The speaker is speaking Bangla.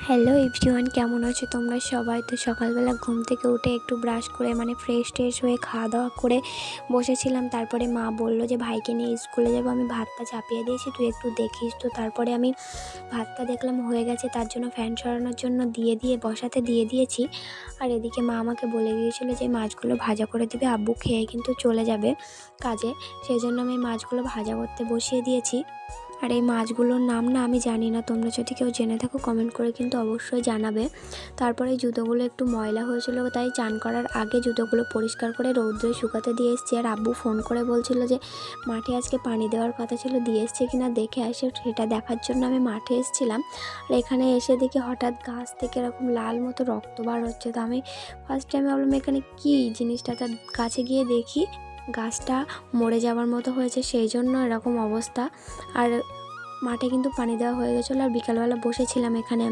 হ্যালো এভরিওয়ান, কেমন আছো তোমরা সবাই? তো সকালবেলা ঘুম থেকে উঠে একটু ব্রাশ করে ফ্রেশ হয়ে খাওয়া দাওয়া করে বসেছিলাম। তারপরে মা বলল যে ভাইকে নিয়ে স্কুলে যাবো, আমি ভাতটা চাপিয়ে দিয়েছি, তুই একটু দেখিস। তো তারপরে আমি ভাতটা দেখলাম হয়ে গেছে, তার জন্য ফ্যান সরানোর জন্য বসাতে দিয়ে দিয়েছি। আর এদিকে মা আমাকে বলে গিয়েছিলো যে মাছগুলো ভাজা করে দিবে, আব্বু খেয়ে কিন্তু চলে যাবে কাজে, সেই জন্য আমি মাছগুলো ভাজা করতে বসিয়ে দিয়েছি। আর এই মাছগুলোর নাম না আমি জানি না, তোমরা যদি কেউ জেনে থাকো কমেন্ট করে কিন্তু অবশ্যই জানাবে। তারপরে জুতোগুলো একটু ময়লা হয়েছিল, তাই চান করার আগে জুতোগুলো পরিষ্কার করে রৌদ্রে শুকাতে দিয়ে এসেছি। আর আব্বু ফোন করে বলছিল যে মাঠে আজকে পানি দেওয়ার কথা ছিল, দিয়ে এসছে কিনা দেখে আসে, সেটা দেখার জন্য আমি মাঠে এসেছিলাম। আর এখানে এসে দেখি হঠাৎ গাছ থেকে এরকম লাল মতো রক্ত বার হচ্ছে। তো আমি ফার্স্ট টাইমে ভাবলাম এখানে কী জিনিসটা, তার কাছে গিয়ে দেখি গাছটা মরে যাওয়ার মতো হয়েছে, সেই জন্য এরকম অবস্থা। আর মাঠে কিন্তু পানি দেওয়া হয়ে গেছিলো। আর বিকালবেলা বসেছিলাম এখানে।